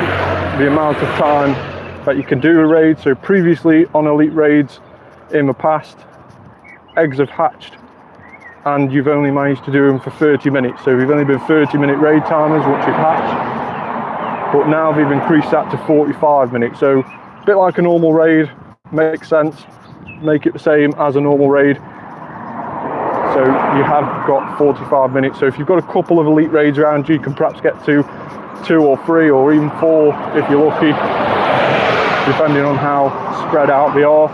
the amount of time that you can do a raid. So previously on Elite Raids in the past, eggs have hatched and you've only managed to do them for 30 minutes. So we've only been 30-minute raid timers once you've hatched, but now they've increased that to 45 minutes. So a bit like a normal raid, makes sense, make it the same as a normal raid. So you have got 45 minutes. So if you've got a couple of elite raids around you can perhaps get to 2 or 3 or even 4 if you're lucky, depending on how spread out they are.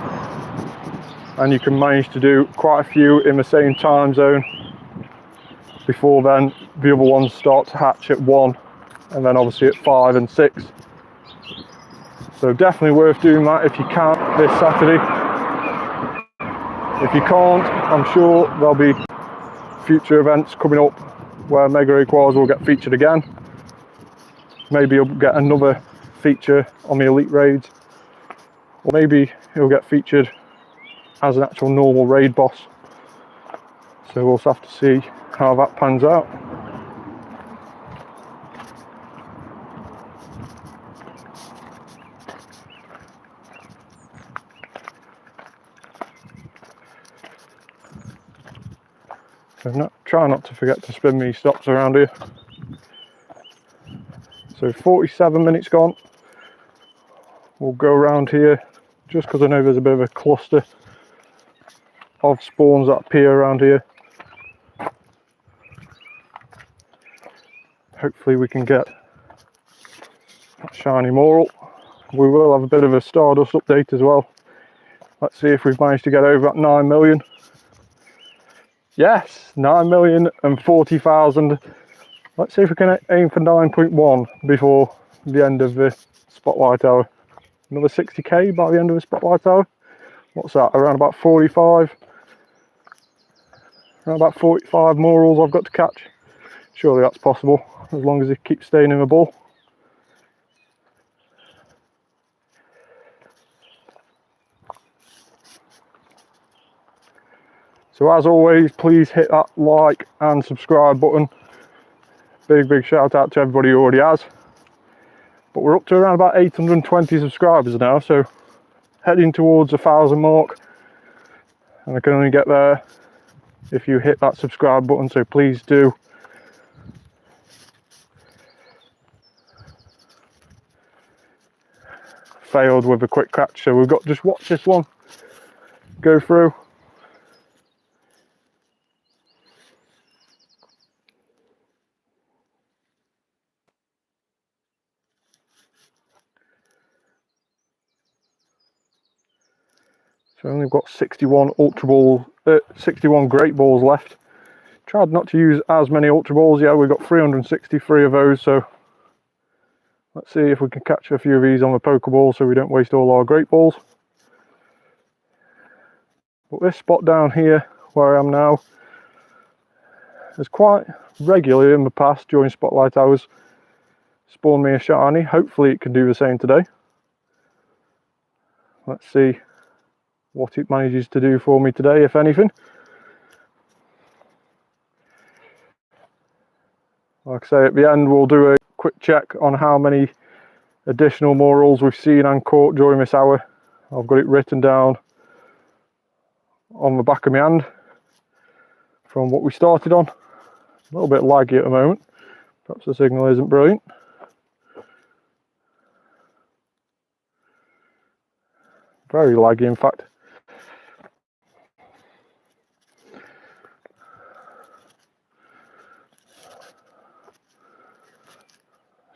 And you can manage to do quite a few in the same time zone before then the other ones start to hatch at 1 and then obviously at 5 and 6. So definitely worth doing that if you can this Saturday. If you can't, I'm sure there'll be future events coming up where Mega Rayquaza will get featured again. Maybe you'll get another feature on the Elite Raids, or maybe he'll get featured as an actual normal raid boss. So we'll have to see how that pans out. So try not to forget to spin these stops around here. So 47 minutes gone. We'll go around here just because I know there's a bit of a cluster of spawns that appear around here. Hopefully we can get that shiny Morelull. We will have a bit of a Stardust update as well. Let's see if we've managed to get over at 9 million. Yes, 9,040,000. Let's see if we can aim for 9.1 before the end of the Spotlight Hour. Another 60k by the end of the Spotlight Hour. What's that? Around about 45. Around about 45 Morells I've got to catch. Surely that's possible, as long as they keep staying in the ball. So as always, please hit that like and subscribe button. Big shout out to everybody who already has. But we're up to around about 820 subscribers now, so heading towards the 1,000 mark. And I can only get there if you hit that subscribe button, so please do. Failed with a quick catch, so we've got to just watch this one go through. So only got 61 Ultra Balls, 61 Great Balls left. Tried not to use as many Ultra Balls. Yeah, we've got 363 of those, so let's see if we can catch a few of these on the Pokeball so we don't waste all our Great Balls. But this spot down here, where I am now, is quite regularly in the past during Spotlight Hours spawned me a shiny. Hopefully it can do the same today. Let's see what it manages to do for me today, if anything. Like I say, at the end we'll do a quick check on how many additional Morells we've seen and caught during this hour. I've got it written down on the back of my hand from what we started on. A little bit laggy at the moment, perhaps the signal isn't brilliant. Very laggy in fact.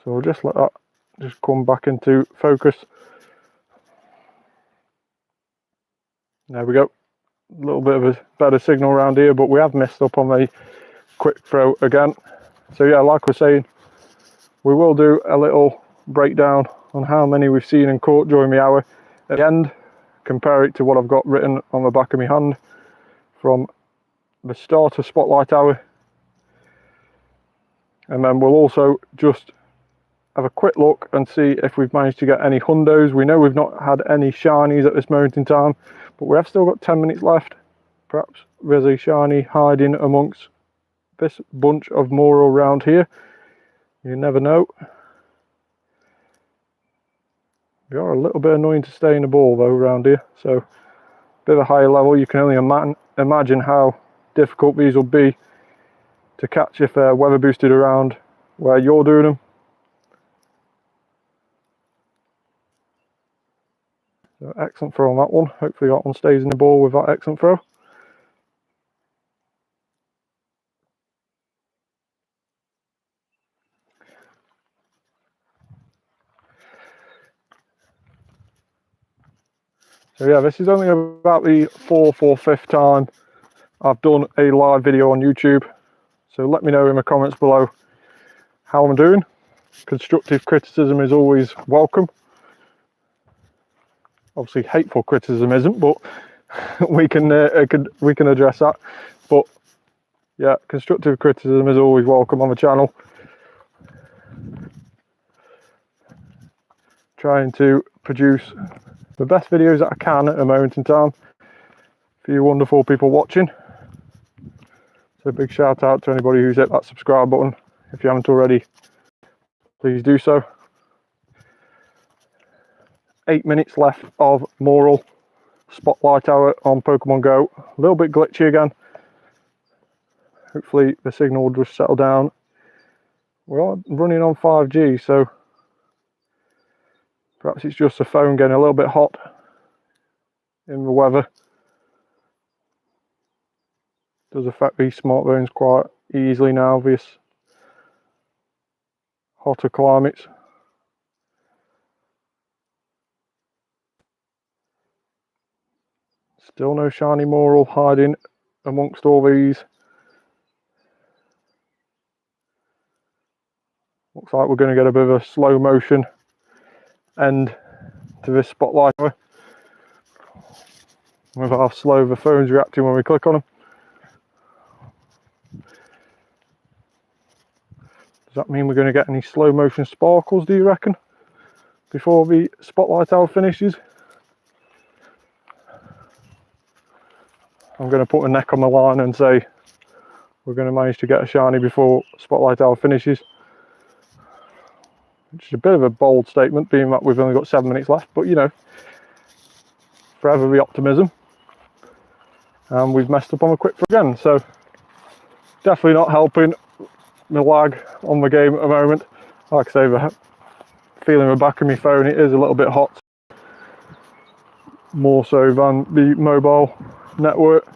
So we'll just let that just come back into focus. There we go. A little bit of a better signal around here, but we have messed up on the quick throw again. So yeah, like we're saying, we will do a little breakdown on how many we've seen and caught during the hour at the end, compare it to what I've got written on the back of my hand from the start of Spotlight Hour, and then we'll also just have a quick look and see if we've managed to get any hundos. We know we've not had any shinies at this moment in time, but we have still got 10 minutes left. Perhaps there's a shiny hiding amongst this bunch of Morelull around here. You never know. They are a little bit annoying to stay in the ball though around here, so a bit of a higher level. You can only imagine how difficult these will be to catch if they're weather boosted around where you're doing them. So excellent throw on that one. Hopefully that one stays in the ball with that excellent throw. So yeah, this is only about the 4th or 5th time I've done a live video on YouTube. So let me know in the comments below how I'm doing. Constructive criticism is always welcome. Obviously hateful criticism isn't, but we can address that. But yeah, constructive criticism is always welcome on the channel. Trying to produce the best videos that I can at a moment in time for you wonderful people watching. So big shout out to anybody who's hit that subscribe button. If you haven't already, please do so. 8 minutes left of Morelull Spotlight Hour on Pokemon Go. A little bit glitchy again. Hopefully the signal will just settle down. We're running on 5G, so perhaps it's just the phone getting a little bit hot in the weather. Does affect these smartphones quite easily now, this hotter climates. Still no shiny Morelull hiding amongst all these. Looks like we're going to get a bit of a slow motion end to this Spotlight Hour with how slow the phone's reacting when we click on them. Does that mean we're going to get any slow motion sparkles, do you reckon, before the Spotlight Hour finishes? I'm going to put a neck on the line and say we're going to manage to get a shiny before Spotlight Hour finishes. Which is a bit of a bold statement, being that we've only got 7 minutes left, but you know, forever the optimism. And we've messed up on a quick throw again, so definitely not helping the lag on the game at the moment. Like I say, the feeling the back of my phone, it is a little bit hot, more so than the mobile network.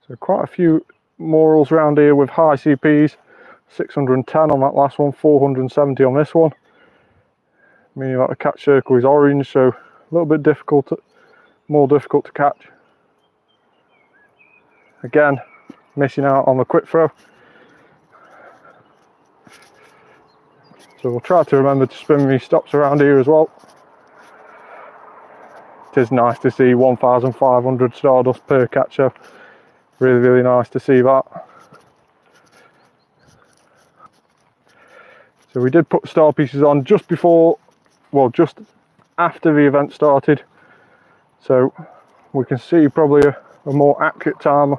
So quite a few Morells around here with high CPs, 610 on that last one, 470 on this one. Meaning that the catch circle is orange, so a little bit difficult, more difficult to catch. Again, missing out on the quick throw. So we'll try to remember to spin these stops around here as well. It is nice to see 1,500 Stardust per catcher. Really, really nice to see that. So we did put star pieces on just before, well, just after the event started. So we can see probably a more accurate time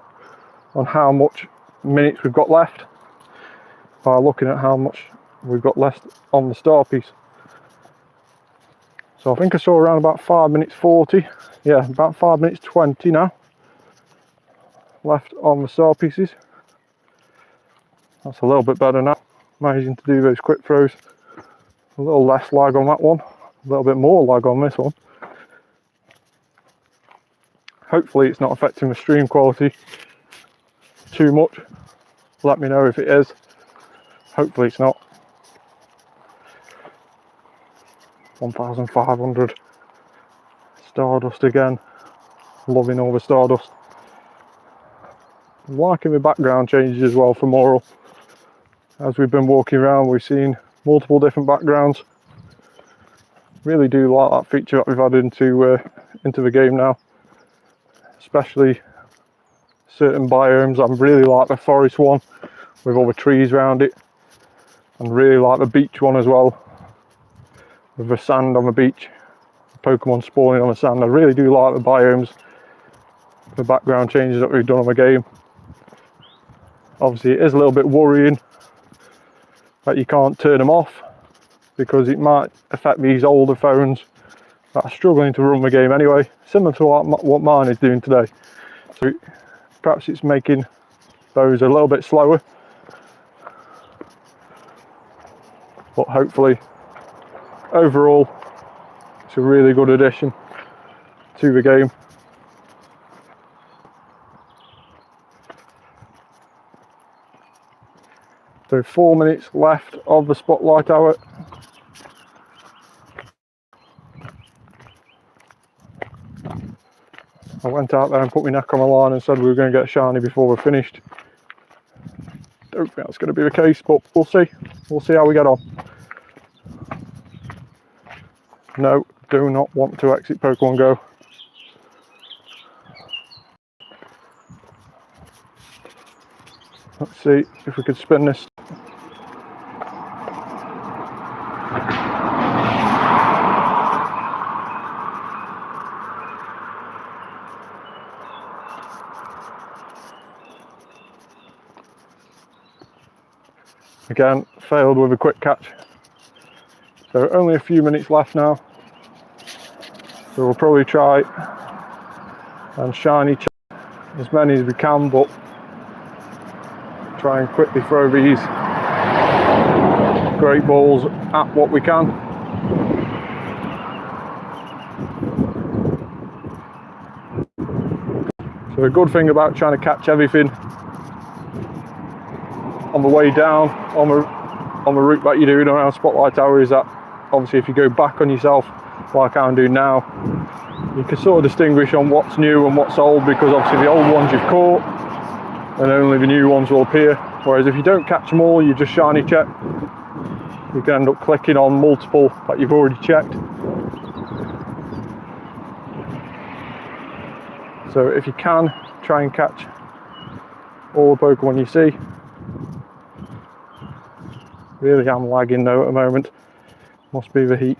on how much minutes we've got left by looking at how much we've got left on the star piece. So I think I saw around about 5 minutes 40. Yeah, about 5 minutes 20 now left on the star pieces. That's a little bit better now. Managing to do those quick throws. A little less lag on that one. A little bit more lag on this one. Hopefully it's not affecting the stream quality too much. Let me know if it is. Hopefully it's not. 1,500 Stardust again. Loving all the Stardust. I'm liking the background changes as well for Morelull. As we've been walking around, we've seen multiple different backgrounds. Really do like that feature that we've added into the game now. Especially certain biomes. I really like the forest one with all the trees around it. And really like the beach one as well, with the sand on the beach. Pokemon spawning on the sand. I really do like the biomes, the background changes that we've done on the game. Obviously it is a little bit worrying that you can't turn them off, because it might affect these older phones that are struggling to run the game anyway, similar to what mine is doing today. So perhaps it's making those a little bit slower, but hopefully overall it's a really good addition to the game. So 4 minutes left of the spotlight hour. I went out there and put my neck on the line and said we were going to get shiny before we're finished. Don't think that's going to be the case, but we'll see. We'll see how we get on. No, do not want to exit Pokemon GO. Let's see if we could spin this. Again, failed with a quick catch. So only a few minutes left now. So we'll probably try and shiny as many as we can, but try and quickly throw these great balls at what we can. So the good thing about trying to catch everything on the way down on the route that you're doing around Spotlight Tower is that obviously if you go back on yourself like I'm doing now, you can sort of distinguish on what's new and what's old, because obviously the old ones you've caught and only the new ones will appear. Whereas if you don't catch them all, you just shiny check, you can end up clicking on multiple that you've already checked. So if you can, try and catch all the Pokemon you see. Really am lagging though at the moment, must be the heat.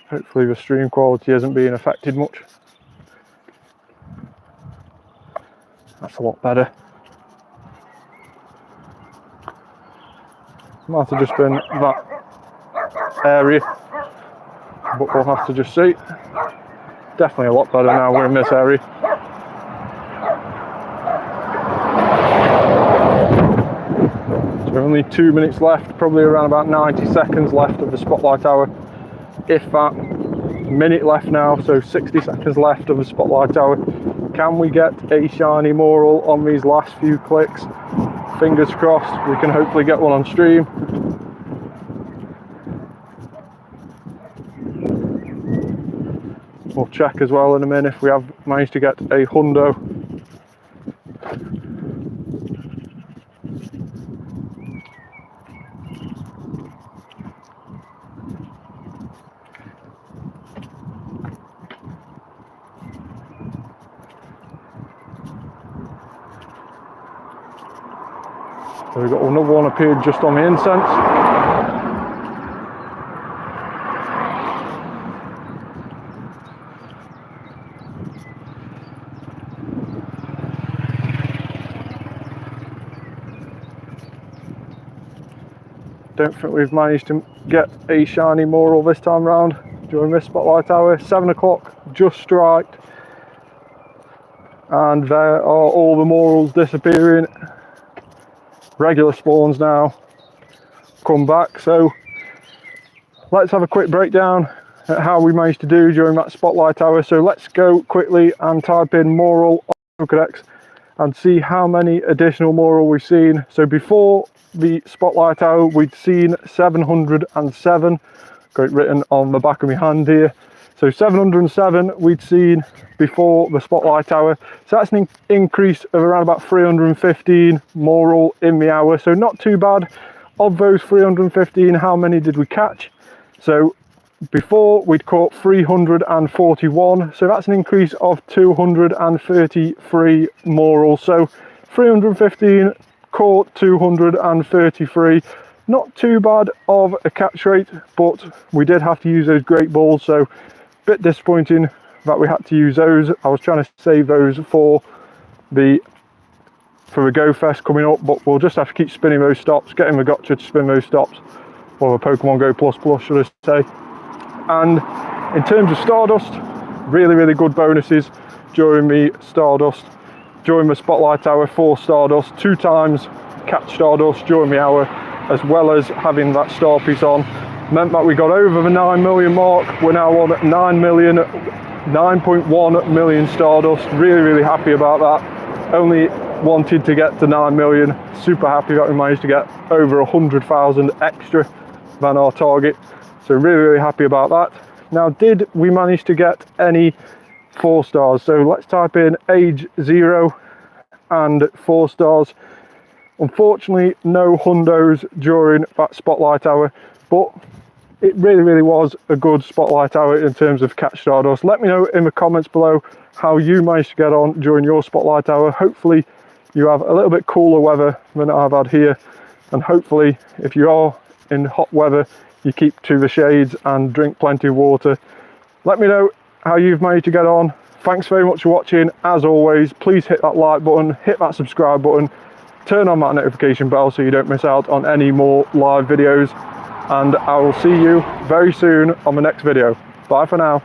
Hopefully the stream quality isn't being affected much. That's a lot better. Might have just been that area, but we'll have to just see. Definitely a lot better now we're in this area. So only 2 minutes left, probably around about 90 seconds left of the Spotlight Hour. If that, minute left now, so 60 seconds left of the Spotlight Hour. Can we get a shiny Morelull on these last few clicks? Fingers crossed, we can hopefully get one on stream. We'll check as well in a minute if we have managed to get a hundo. So we've got another one appeared just on the incense. Don't think we've managed to get a shiny Morelull this time round during this Spotlight Hour. 7 o'clock, just striked. And there are all the Morelulls disappearing. regular spawns now come back. So let's have a quick breakdown at how we managed to do during that spotlight hour. So let's go quickly and type in Morelull on Pokédex and see how many additional Morelull we've seen. So before the spotlight hour, we'd seen 707, got it written on the back of my hand here. So 707 we'd seen before the spotlight hour. So that's an increase of around about 315 Morelull in the hour. So not too bad. Of those 315, how many did we catch? So before we'd caught 341, so that's an increase of 233 Morelull. So 315 caught 233, not too bad of a catch rate, but we did have to use those great balls, so a bit disappointing that we had to use those. I was trying to save those for the Go Fest coming up, but we'll just have to keep spinning those stops, getting the gotcha to spin those stops, or the Pokemon Go Plus should I say. And in terms of Stardust, really good bonuses during the spotlight hour for Stardust. 2 times catch Stardust during the hour, as well as having that star piece on, meant that we got over the 9 million mark. We're now on 9.1 million Stardust. Really happy about that. Only wanted to get to 9 million. Super happy that we managed to get over 100,000 extra than our target. So really happy about that. Now, did we manage to get any 4 stars? So let's type in age 0 and 4 stars. Unfortunately, no hundos during that spotlight hour, but it really was a good spotlight hour in terms of catch Stardust. Let me know in the comments below how you managed to get on during your spotlight hour. Hopefully you have a little bit cooler weather than I've had here, and hopefully if you are in hot weather, you keep to the shades and drink plenty of water. Let me know how you've managed to get on. Thanks very much for watching. As always, please hit that like button, hit that subscribe button, turn on that notification bell so you don't miss out on any more live videos, and I will see you very soon on the next video. Bye for now.